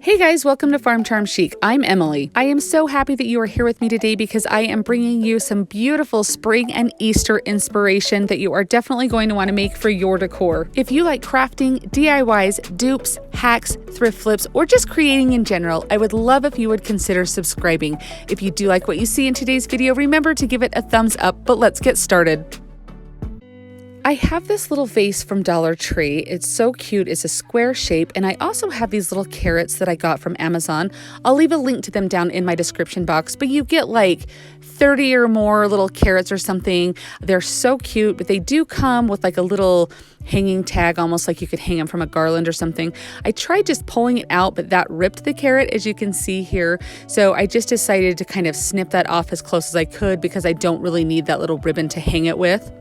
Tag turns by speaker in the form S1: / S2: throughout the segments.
S1: Hey guys, welcome to Farm Charm Chic. I'm Emily. I am so happy that you are here with me today because I am bringing you some beautiful spring and Easter inspiration that you are definitely going to want to make for your decor. If you like crafting, DIYs, dupes, hacks, thrift flips, or just creating in general, I would love if you would consider subscribing. If you do like what you see in today's video, remember to give it a thumbs up, but let's get started. I have this little vase from Dollar Tree. It's so cute. It's a square shape, and I also have these little carrots that I got from Amazon. I'll leave a link to them down in my description box, but you get like 30 or more little carrots or something. They're so cute, but they do come with like a little hanging tag, almost like you could hang them from a garland or something. I tried just pulling it out, but that ripped the carrot, as you can see here. So I just decided to kind of snip that off as close as I could because I don't really need that little ribbon to hang it with.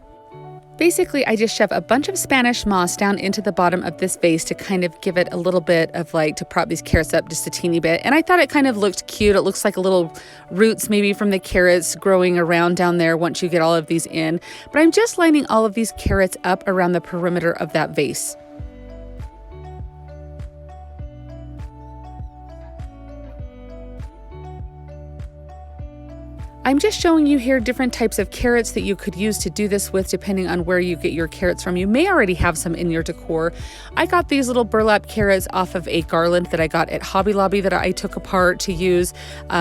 S1: Basically, I just shove a bunch of Spanish moss down into the bottom of this vase to kind of give it a little bit of like, to prop these carrots up just a teeny bit. And I thought it kind of looked cute. It looks like a little roots maybe from the carrots growing around down there once you get all of these in. But I'm just lining all of these carrots up around the perimeter of that vase. I'm just showing you here different types of carrots that you could use to do this with depending on where you get your carrots from. You may already have some in your decor. I got these little burlap carrots off of a garland that I got at Hobby Lobby that I took apart to use.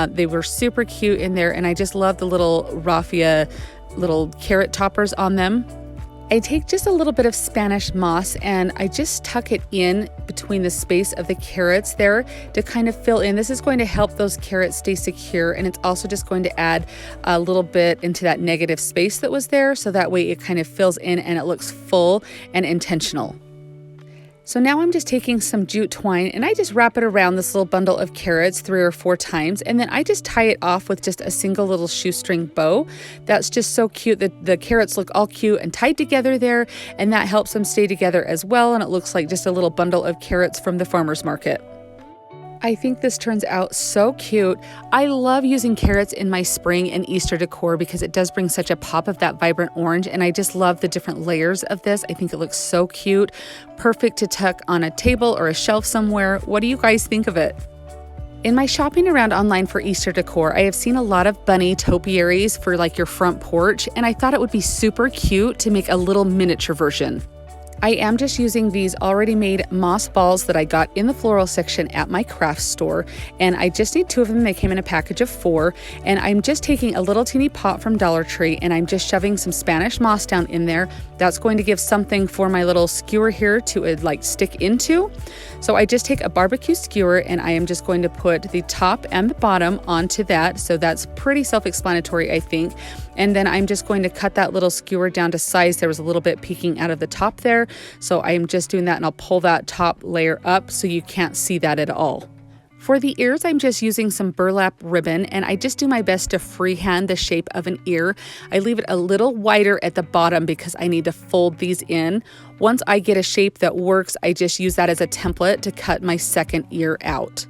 S1: They were super cute in there, and I just love the little raffia little carrot toppers on them. I take just a little bit of Spanish moss and I just tuck it in between the space of the carrots there to kind of fill in. This is going to help those carrots stay secure, and it's also just going to add a little bit into that negative space that was there, so that way it kind of fills in and it looks full and intentional. So now I'm just taking some jute twine and I just wrap it around this little bundle of carrots 3 or 4 times, and then I just tie it off with just a single little shoestring bow. That's just so cute that the carrots look all cute and tied together there, and that helps them stay together as well, and it looks like just a little bundle of carrots from the farmer's market. I think this turns out so cute. I love using carrots in my spring and Easter decor because it does bring such a pop of that vibrant orange, and I just love the different layers of this. I think it looks so cute. Perfect to tuck on a table or a shelf somewhere. What do you guys think of it? In my shopping around online for Easter decor, I have seen a lot of bunny topiaries for like your front porch, and I thought it would be super cute to make a little miniature version. I am just using these already made moss balls that I got in the floral section at my craft store, and I just need 2 of them. They came in a package of 4, and I'm just taking a little teeny pot from Dollar Tree and I'm just shoving some Spanish moss down in there. That's going to give something for my little skewer here to like stick into. So I just take a barbecue skewer and I am just going to put the top and the bottom onto that. So that's pretty self-explanatory, I think. And then I'm just going to cut that little skewer down to size. There was a little bit peeking out of the top there. So I am just doing that, and I'll pull that top layer up so you can't see that at all. For the ears, I'm just using some burlap ribbon, and I just do my best to freehand the shape of an ear. I leave it a little wider at the bottom because I need to fold these in. Once I get a shape that works, I just use that as a template to cut my second ear out.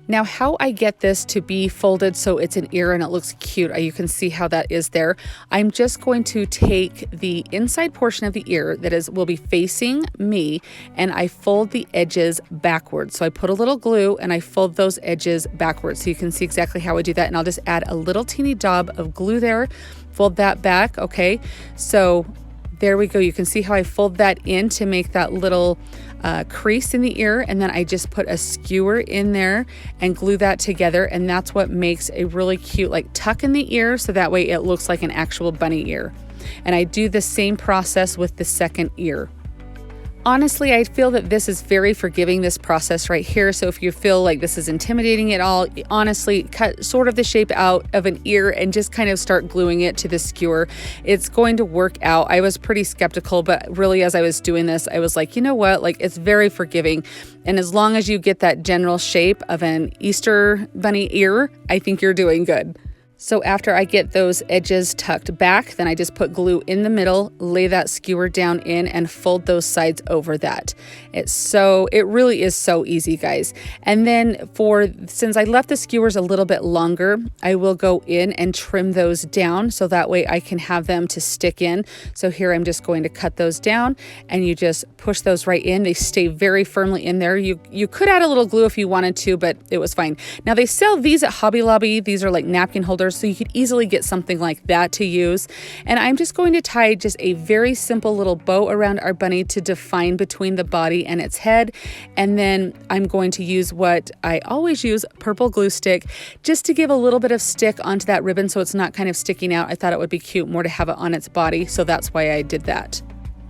S1: Now, how I get this to be folded so it's an ear and it looks cute, you can see how that is there. I'm just going to take the inside portion of the ear that will be facing me, and I fold the edges backwards. So I put a little glue and I fold those edges backwards. So you can see exactly how I do that. And I'll just add a little teeny dab of glue there, fold that back. Okay, so there we go. You can see how I fold that in to make that little crease in the ear, and then I just put a skewer in there and glue that together, and that's what makes a really cute like tuck in the ear, so that way it looks like an actual bunny ear. And I do the same process with the second ear. Honestly, I feel that this is very forgiving, this process right here. So if you feel like this is intimidating at all, honestly, cut sort of the shape out of an ear and just kind of start gluing it to the skewer. It's going to work out. I was pretty skeptical, but really as I was doing this, I was like, you know what, like it's very forgiving. And as long as you get that general shape of an Easter bunny ear, I think you're doing good. So after I get those edges tucked back, then I just put glue in the middle, lay that skewer down in, and fold those sides over that. It really is so easy, guys. And then since I left the skewers a little bit longer, I will go in and trim those down so that way I can have them to stick in. So here I'm just going to cut those down, and you just push those right in. They stay very firmly in there. You could add a little glue if you wanted to, but it was fine. Now they sell these at Hobby Lobby. These are like napkin holders, so you could easily get something like that to use. And I'm just going to tie just a very simple little bow around our bunny to define between the body and its head. And then I'm going to use what I always use, purple glue stick, just to give a little bit of stick onto that ribbon so it's not kind of sticking out. I thought it would be cute more to have it on its body, so that's why I did that.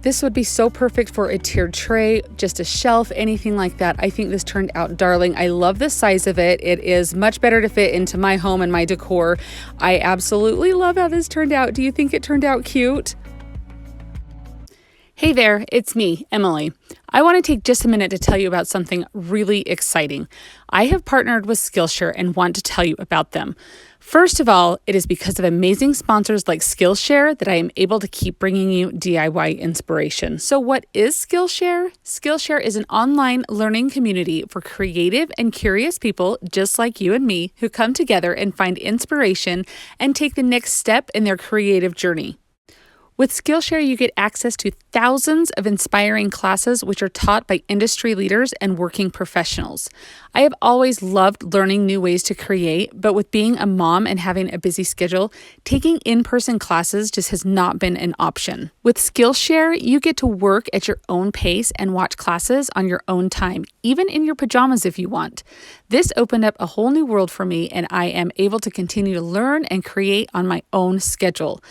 S1: This would be so perfect for a tiered tray, just a shelf, anything like that. I think this turned out darling. I love the size of it. It is much better to fit into my home and my decor. I absolutely love how this turned out. Do you think it turned out cute? Hey there, it's me, Emily. I want to take just a minute to tell you about something really exciting. I have partnered with Skillshare and want to tell you about them. First of all, it is because of amazing sponsors like Skillshare that I am able to keep bringing you DIY inspiration. So what is Skillshare? Skillshare is an online learning community for creative and curious people just like you and me who come together and find inspiration and take the next step in their creative journey. With Skillshare, you get access to thousands of inspiring classes which are taught by industry leaders and working professionals. I have always loved learning new ways to create, but with being a mom and having a busy schedule, taking in-person classes just has not been an option. With Skillshare, you get to work at your own pace and watch classes on your own time, even in your pajamas if you want. This opened up a whole new world for me, and I am able to continue to learn and create on my own schedule.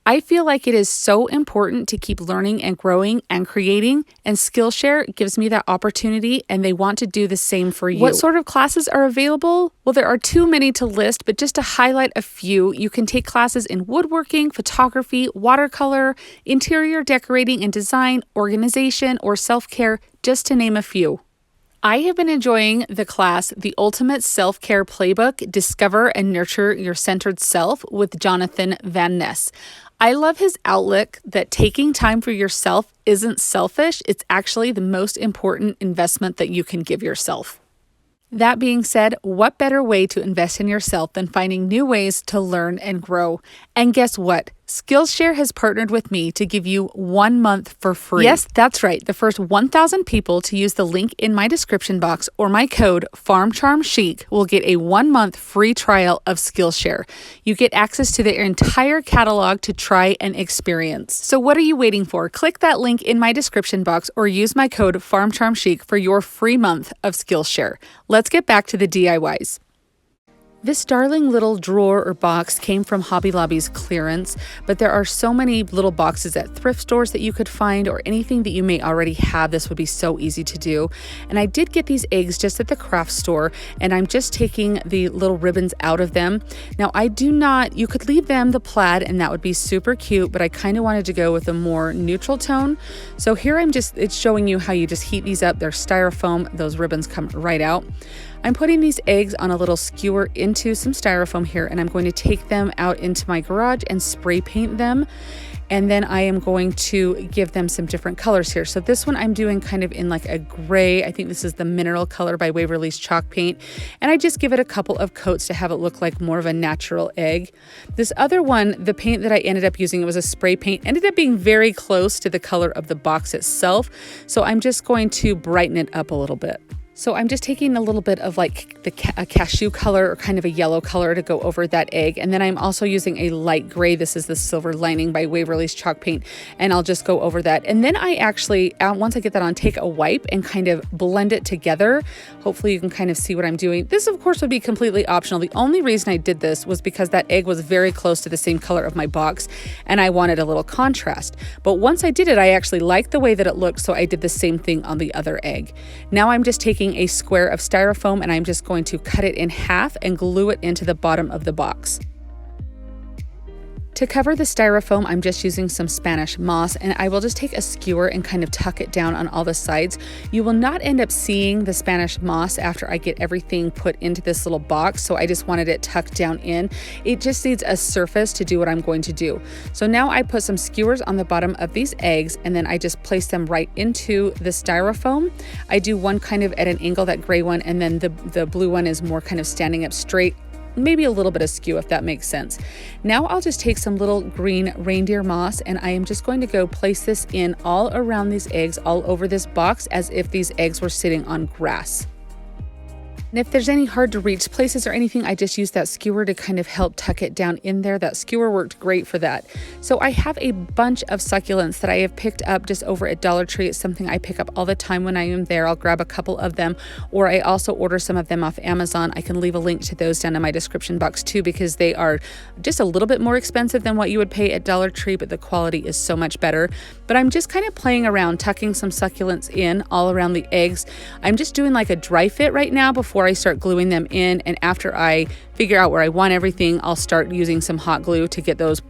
S1: I feel like it is so important to keep learning and growing and creating, and Skillshare gives me that opportunity, and they want to do the same for you. What sort of classes are available? Well, there are too many to list, but just to highlight a few, you can take classes in woodworking, photography, watercolor, interior decorating and design, organization, or self-care, just to name a few. I have been enjoying the class, The Ultimate Self-Care Playbook, Discover and Nurture Your Centered Self with Jonathan Van Ness. I love his outlook that taking time for yourself isn't selfish. It's actually the most important investment that you can give yourself. That being said, what better way to invest in yourself than finding new ways to learn and grow? And guess what? Skillshare has partnered with me to give you 1 month for free. Yes, that's right. The first 1,000 people to use the link in my description box or my code FarmCharmChic will get a 1 month free trial of Skillshare. You get access to their entire catalog to try and experience. So what are you waiting for? Click that link in my description box or use my code FarmCharmChic for your free month of Skillshare. Let's get back to the DIYs. This darling little drawer or box came from Hobby Lobby's clearance, but there are so many little boxes at thrift stores that you could find, or anything that you may already have. This would be so easy to do. And I did get these eggs just at the craft store, and I'm just taking the little ribbons out of them. Now you could leave them the plaid and that would be super cute, but I kind of wanted to go with a more neutral tone. So here it's showing you how you just heat these up. They're styrofoam. Those ribbons come right out. I'm putting these eggs on a little skewer into some styrofoam here, and I'm going to take them out into my garage and spray paint them. And then I am going to give them some different colors here. So this one I'm doing kind of in like a gray. I think this is the mineral color by Waverly's chalk paint. And I just give it a couple of coats to have it look like more of a natural egg. This other one, the paint that I ended up using, it was a spray paint, ended up being very close to the color of the box itself. So I'm just going to brighten it up a little bit. So I'm just taking a little bit of like a cashew color or kind of a yellow color to go over that egg. And then I'm also using a light gray. This is the Silver Lining by Waverly's chalk paint. And I'll just go over that. And then I actually, once I get that on, take a wipe and kind of blend it together. Hopefully you can kind of see what I'm doing. This of course would be completely optional. The only reason I did this was because that egg was very close to the same color of my box and I wanted a little contrast. But once I did it, I actually liked the way that it looked. So I did the same thing on the other egg. Now I'm just taking a square of styrofoam and I'm just going to cut it in half and glue it into the bottom of the box. To cover the styrofoam, I'm just using some Spanish moss, and I will just take a skewer and kind of tuck it down on all the sides. You will not end up seeing the Spanish moss after I get everything put into this little box, so I just wanted it tucked down in. It just needs a surface to do what I'm going to do. So now I put some skewers on the bottom of these eggs, and then I just place them right into the styrofoam. I do one kind of at an angle, that gray one, and then the blue one is more kind of standing up straight, maybe a little bit askew, if that makes sense. Now I'll just take some little green reindeer moss, and I am just going to go place this in all around these eggs, all over this box, as if these eggs were sitting on grass. And if there's any hard to reach places or anything, I just use that skewer to kind of help tuck it down in there. That skewer worked great for that. So I have a bunch of succulents that I have picked up just over at Dollar Tree. It's something I pick up all the time when I am there. I'll grab a couple of them, or I also order some of them off Amazon. I can leave a link to those down in my description box too, because they are just a little bit more expensive than what you would pay at Dollar Tree, but the quality is so much better. But I'm just kind of playing around, tucking some succulents in all around the eggs. I'm just doing like a dry fit right now before I start gluing them in, and after I figure out where I want everything, I'll start using some hot glue to get those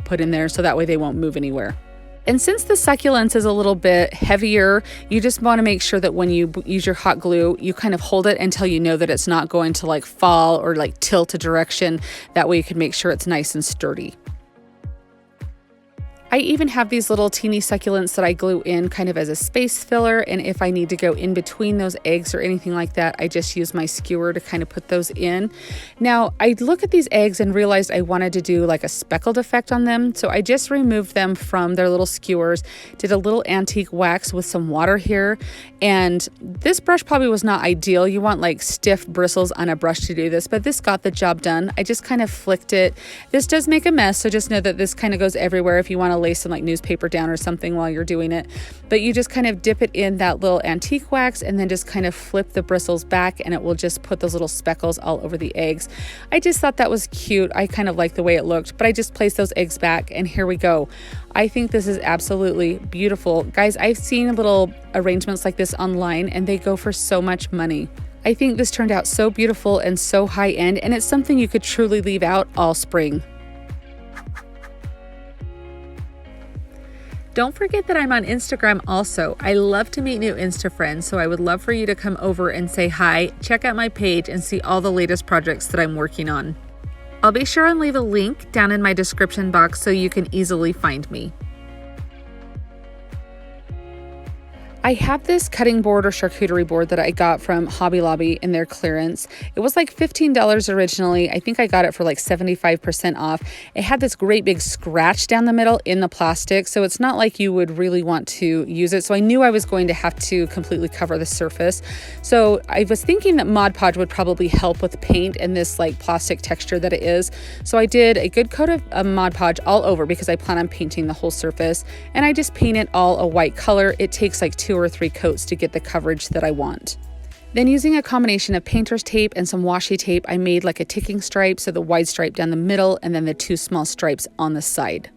S1: put in there, so that way they won't move anywhere. And since the succulents is a little bit heavier, you just want to make sure that when you use your hot glue, you kind of hold it until you know that it's not going to like fall or like tilt a direction. That way you can make sure it's nice and sturdy. I even have these little teeny succulents that I glue in kind of as a space filler, and if I need to go in between those eggs or anything like that, I just use my skewer to kind of put those in. Now, I look at these eggs and realized I wanted to do like a speckled effect on them, so I just removed them from their little skewers, did a little antique wax with some water here, and this brush probably was not ideal. You want like stiff bristles on a brush to do this, but this got the job done. I just kind of flicked it. This does make a mess, so just know that this kind of goes everywhere if you want to lay some like newspaper down or something while you're doing it. But you just kind of dip it in that little antique wax and then just kind of flip the bristles back, and it will just put those little speckles all over the eggs. I just thought that was cute. I kind of like the way it looked, but I just placed those eggs back, and here we go. I think this is absolutely beautiful. Guys, I've seen little arrangements like this online, and they go for so much money. I think this turned out so beautiful and so high end, and it's something you could truly leave out all spring. Don't forget that I'm on Instagram also. I love to meet new Insta friends, so I would love for you to come over and say hi, check out my page, and see all the latest projects that I'm working on. I'll be sure and leave a link down in my description box so you can easily find me. I have this cutting board or charcuterie board that I got from Hobby Lobby in their clearance. It was like $15 originally. I think I got it for like 75% off. It had this great big scratch down the middle in the plastic, so it's not like you would really want to use it. So I knew I was going to have to completely cover the surface. So I was thinking that Mod Podge would probably help with paint and this like plastic texture that it is. So I did a good coat of Mod Podge all over because I plan on painting the whole surface, and I just paint it all a white color. It takes like 2 or 3 coats to get the coverage that I want. Then using a combination of painter's tape and some washi tape, I made like a ticking stripe, so the wide stripe down the middle and then the 2 small stripes on the side.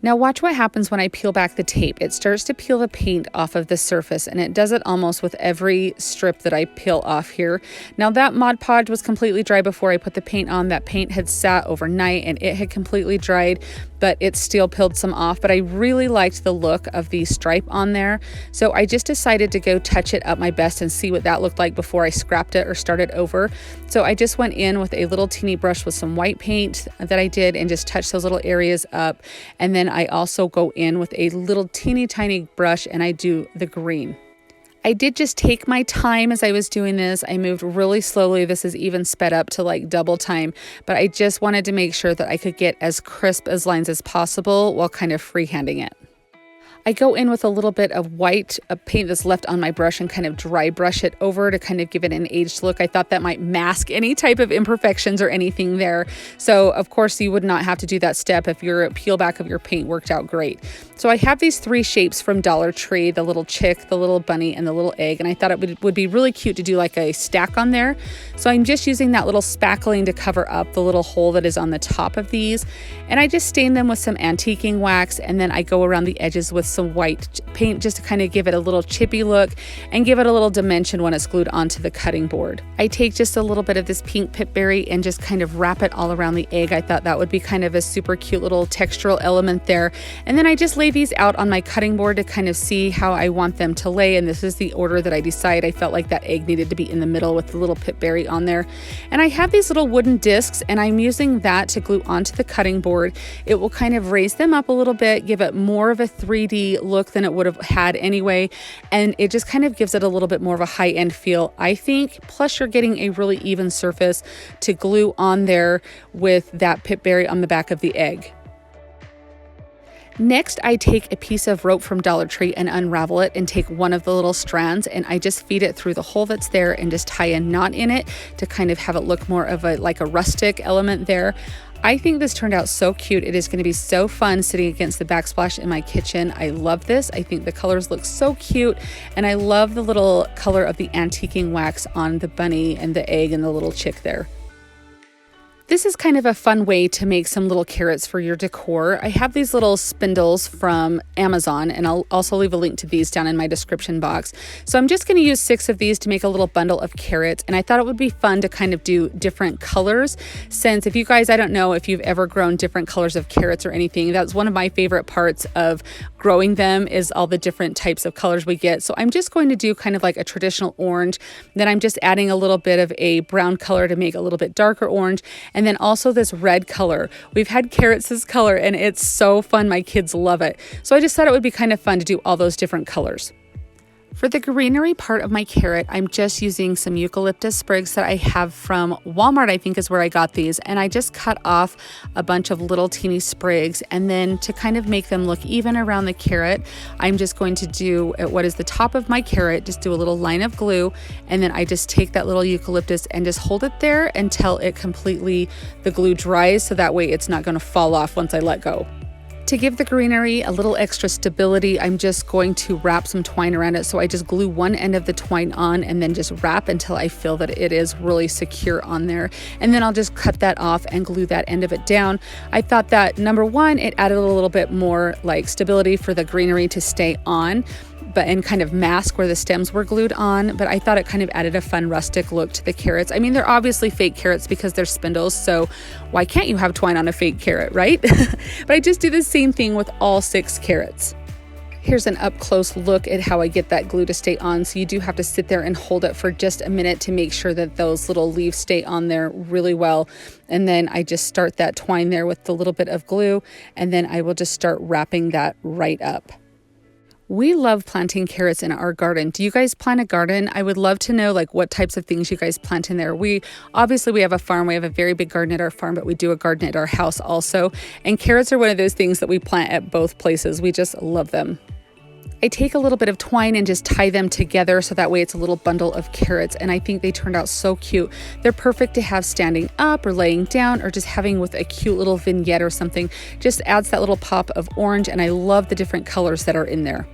S1: Now watch what happens when I peel back the tape. It starts to peel the paint off of the surface, and it does it almost with every strip that I peel off here. Now that Mod Podge was completely dry before I put the paint on. That paint had sat overnight and it had completely dried, but it still peeled some off. But I really liked the look of the stripe on there, so I just decided to go touch it up my best and see what that looked like before I scrapped it or started over. So I just went in with a little teeny brush with some white paint that I did and just touched those little areas up, and then I also go in with a little teeny tiny brush and I do the green. I did just take my time as I was doing this. I moved really slowly. This is even sped up to like double time, but I just wanted to make sure that I could get as crisp as lines as possible while kind of freehanding it. I go in with a little bit of white paint that's left on my brush and kind of dry brush it over to kind of give it an aged look. I thought that might mask any type of imperfections or anything there. So of course you would not have to do that step if your peel back of your paint worked out great. So I have these 3 shapes from Dollar Tree, the little chick, the little bunny, and the little egg. And I thought it would be really cute to do like a stack on there. So I'm just using that little spackling to cover up the little hole that is on the top of these. And I just stain them with some antiquing wax, and then I go around the edges with some white paint just to kind of give it a little chippy look and give it a little dimension when it's glued onto the cutting board. I take just a little bit of this pink pipberry and just kind of wrap it all around the egg. I thought that would be kind of a super cute little textural element there. And then I just lay these out on my cutting board to kind of see how I want them to lay, and this is the order that I decide. I felt like that egg needed to be in the middle with the little pipberry on there. And I have these little wooden discs, and I'm using that to glue onto the cutting board. It will kind of raise them up a little bit, give it more of a 3D look than it would have had anyway, and it just kind of gives it a little bit more of a high-end feel, I think. Plus you're getting a really even surface to glue on there with that pipberry on the back of the egg. Next, I take a piece of rope from Dollar Tree and unravel it and take one of the little strands, and I just feed it through the hole that's there and just tie a knot in it to kind of have it look more of a like a rustic element there. I think this turned out so cute. It is going to be so fun sitting against the backsplash in my kitchen. I love this. I think the colors look so cute, and I love the little color of the antiquing wax on the bunny and the egg and the little chick there. This is kind of a fun way to make some little carrots for your decor. I have these little spindles from Amazon, and I'll also leave a link to these down in my description box. So I'm just going to use 6 of these to make a little bundle of carrots, and I thought it would be fun to kind of do different colors, since if you guys, I don't know if you've ever grown different colors of carrots or anything, that's one of my favorite parts of growing them is all the different types of colors we get. So I'm just going to do kind of like a traditional orange, then I'm just adding a little bit of a brown color to make a little bit darker orange, and then also this red color. We've had carrots this color and it's so fun. My kids love it. So I just thought it would be kind of fun to do all those different colors. For the greenery part of my carrot, I'm just using some eucalyptus sprigs that I have from Walmart, I think is where I got these. And I just cut off a bunch of little teeny sprigs. And then to kind of make them look even around the carrot, I'm just going to do at what is the top of my carrot, just do a little line of glue. And then I just take that little eucalyptus and just hold it there until it completely, the glue dries. So that way it's not going to fall off once I let go. To give the greenery a little extra stability, I'm just going to wrap some twine around it. So I just glue one end of the twine on and then just wrap until I feel that it is really secure on there. And then I'll just cut that off and glue that end of it down. I thought that number one, it added a little bit more like stability for the greenery to stay on, and kind of mask where the stems were glued on, but I thought it kind of added a fun rustic look to the carrots. I mean, they're obviously fake carrots because they're spindles, so why can't you have twine on a fake carrot, right? But I just do the same thing with all 6 carrots. Here's an up close look at how I get that glue to stay on. So you do have to sit there and hold it for just a minute to make sure that those little leaves stay on there really well. And then I just start that twine there with the little bit of glue, and then I will just start wrapping that right up. We love planting carrots in our garden. Do you guys plant a garden? I would love to know like what types of things you guys plant in there. We have a farm. We have a very big garden at our farm, but we do a garden at our house also. And carrots are one of those things that we plant at both places. We just love them. I take a little bit of twine and just tie them together so that way it's a little bundle of carrots, and I think they turned out so cute. They're perfect to have standing up or laying down or just having with a cute little vignette or something. Just adds that little pop of orange, and I love the different colors that are in there.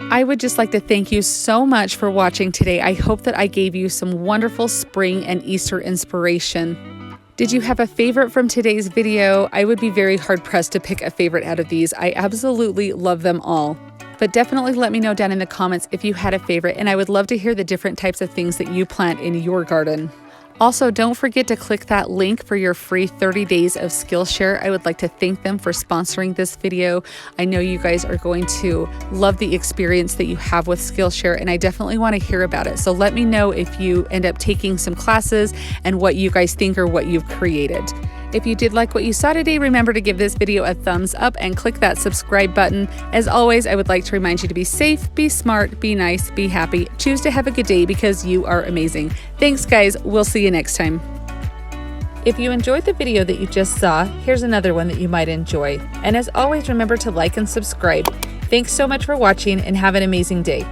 S1: I would just like to thank you so much for watching today. I hope that I gave you some wonderful spring and Easter inspiration. Did you have a favorite from today's video? I would be very hard pressed to pick a favorite out of these. I absolutely love them all. But definitely let me know down in the comments if you had a favorite, and I would love to hear the different types of things that you plant in your garden. Also, don't forget to click that link for your free 30 days of Skillshare. I would like to thank them for sponsoring this video. I know you guys are going to love the experience that you have with Skillshare, and I definitely want to hear about it. So let me know if you end up taking some classes and what you guys think or what you've created. If you did like what you saw today, remember to give this video a thumbs up and click that subscribe button. As always, I would like to remind you to be safe, be smart, be nice, be happy. Choose to have a good day because you are amazing. Thanks, guys. We'll see you next time. If you enjoyed the video that you just saw, here's another one that you might enjoy. And as always, remember to like and subscribe. Thanks so much for watching and have an amazing day.